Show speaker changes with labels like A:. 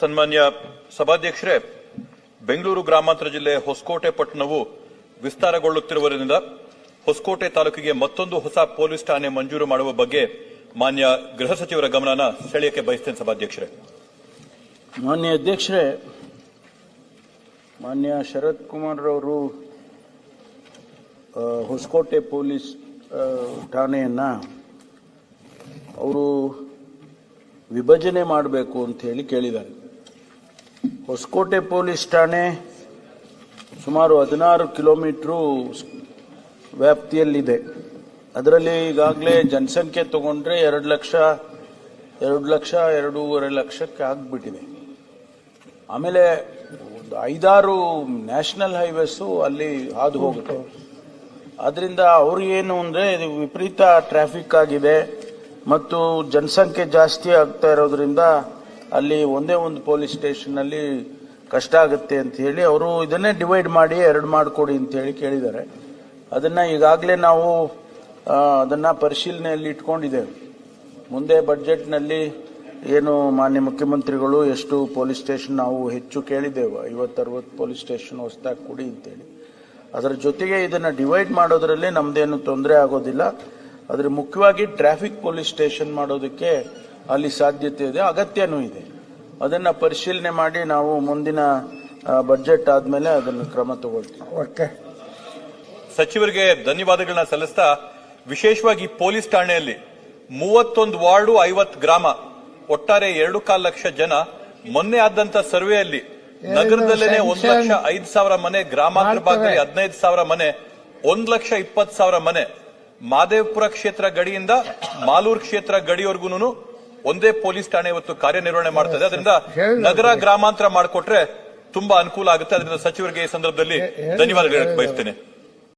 A: ಸನ್ಮಾನ್ಯ ಸಭಾಧ್ಯಕ್ಷರೇ, ಬೆಂಗಳೂರು ಗ್ರಾಮಾಂತರ ಜಿಲ್ಲೆ ಹೊಸಕೋಟೆ ಪಟ್ಟಣವು ವಿಸ್ತಾರಗೊಳ್ಳುತ್ತಿರುವುದರಿಂದ ಹೊಸಕೋಟೆ ತಾಲೂಕಿಗೆ ಮತ್ತೊಂದು ಹೊಸ ಪೊಲೀಸ್ ಠಾಣೆ ಮಂಜೂರು ಮಾಡುವ ಬಗ್ಗೆ ಮಾನ್ಯ ಗೃಹ ಸಚಿವರ ಗಮನನ ಸೆಳೆಯಕ್ಕೆ ಬಯಸುತ್ತೇನೆ ಸಭಾಧ್ಯಕ್ಷರೇ.
B: ಮಾನ್ಯ ಅಧ್ಯಕ್ಷರೇ, ಮಾನ್ಯ ಶರತ್ ಕುಮಾರ್ ಅವರು ಹೊಸಕೋಟೆ ಪೊಲೀಸ್ ಠಾಣೆಯನ್ನ ಅವರು ವಿಭಜನೆ ಮಾಡಬೇಕು ಅಂತ ಹೇಳಿ ಕೇಳಿದ್ದಾರೆ. ಹೊಸಕೋಟೆ ಪೊಲೀಸ್ ಠಾಣೆ ಸುಮಾರು 16 ಕಿಲೋಮೀಟರ್ ವ್ಯಾಪ್ತಿಯಲ್ಲಿದೆ. ಅದರಲ್ಲಿ ಈಗಾಗಲೇ ಜನಸಂಖ್ಯೆ ತಗೊಂಡ್ರೆ 2,2,5 ಲಕ್ಷಕ್ಕೆ ಆಗ್ಬಿಟ್ಟಿದೆ. ಆಮೇಲೆ 5-6 ನ್ಯಾಷನಲ್ ಹೈವೇಸು ಅಲ್ಲಿ ಹಾದು ಹೋಗುತ್ತೆ. ಆದ್ರಿಂದ ಅವ್ರಿಗೇನು ಅಂದ್ರೆ ವಿಪರೀತ ಟ್ರಾಫಿಕ್ ಆಗಿದೆ ಮತ್ತು ಜನಸಂಖ್ಯೆ ಜಾಸ್ತಿ ಆಗ್ತಾ ಇರೋದ್ರಿಂದ ಅಲ್ಲಿ ಒಂದೇ ಒಂದು ಪೊಲೀಸ್ ಸ್ಟೇಷನ್ ಅಲ್ಲಿ ಕಷ್ಟ ಆಗುತ್ತೆ ಅಂತ ಹೇಳಿ ಅವರು ಇದನ್ನೇ ಡಿವೈಡ್ ಮಾಡಿ 2 ಮಾಡಿಕೊಡಿ ಅಂತ ಹೇಳಿ ಕೇಳಿದ್ದಾರೆ. ಅದನ್ನ ಈಗಾಗಲೇ ನಾವು ಅದನ್ನ ಪರಿಶೀಲನೆಯಲ್ಲಿ ಇಟ್ಕೊಂಡಿದ್ದೇವೆ. ಮುಂದೆ ಬಜೆಟ್ನಲ್ಲಿ ಏನು ಮಾನ್ಯ ಮುಖ್ಯಮಂತ್ರಿಗಳು ಎಷ್ಟು ಪೊಲೀಸ್ ಸ್ಟೇಷನ್ ನಾವು ಹೆಚ್ಚು ಕೇಳಿದ್ದೇವೆ, 50-60 ಪೊಲೀಸ್ ಸ್ಟೇಷನ್ ಹೊಸದಾಗಿ ಕೊಡಿ ಅಂತೇಳಿ. ಅದರ ಜೊತೆಗೆ ಇದನ್ನ ಡಿವೈಡ್ ಮಾಡೋದ್ರಲ್ಲಿ ನಮ್ದೇನು ತೊಂದರೆ ಆಗೋದಿಲ್ಲ. ಅದ್ರ ಮುಖ್ಯವಾಗಿ ಟ್ರಾಫಿಕ್ ಪೊಲೀಸ್ ಸ್ಟೇಷನ್ ಮಾಡೋದಕ್ಕೆ ಅಲ್ಲಿ ಸಾಧ್ಯತೆ ಇದೆ, ಅಗತ್ಯನೂ ಇದೆ. ಅದನ್ನ ಪರಿಶೀಲನೆ ಮಾಡಿ ನಾವು ಮುಂದಿನ ಬಜೆಟ್ ಆದ್ಮೇಲೆ ಅದನ್ನು ಕ್ರಮ ತಗೊಳ್ತೀವಿ.
A: ಸಚಿವರಿಗೆ ಧನ್ಯವಾದಗಳನ್ನ ಸಲ್ಲಿಸ್ತಾ, ವಿಶೇಷವಾಗಿ ಪೊಲೀಸ್ ಠಾಣೆಯಲ್ಲಿ 31 ವಾರ್ಡು 50 ಗ್ರಾಮ ಒಟ್ಟಾರೆ 2.25 ಲಕ್ಷ ಜನ. ಮೊನ್ನೆ ಆದಂತ ಸರ್ವೆಯಲ್ಲಿ ನಗರದಲ್ಲೇನೆ 1,05,000 ಮನೆ, ಗ್ರಾಮಾಂತರ ಭಾಗದಲ್ಲಿ 15,000 ಮನೆ, 1,20,000 ಮನೆ. ಮಾದೇವಪುರ ಕ್ಷೇತ್ರ ಗಡಿಯಿಂದ ಮಾಲೂರು ಕ್ಷೇತ್ರ ಗಡಿಯವರೆಗೂ ಒಂದೇ ಪೊಲೀಸ್ ಠಾಣೆ ಇವತ್ತು ಕಾರ್ಯನಿರ್ವಹಣೆ ಮಾಡ್ತದೆ. ಅದರಿಂದ ನಗರ ಗ್ರಾಮಾಂತರ ಮಾಡಿಕೊಟ್ರೆ ತುಂಬಾ ಅನುಕೂಲ ಆಗುತ್ತೆ. ಅದರಿಂದ ಸಚಿವರಿಗೆ ಈ ಸಂದರ್ಭದಲ್ಲಿ ಧನ್ಯವಾದಗಳು ಬಯಸ್ತೇನೆ.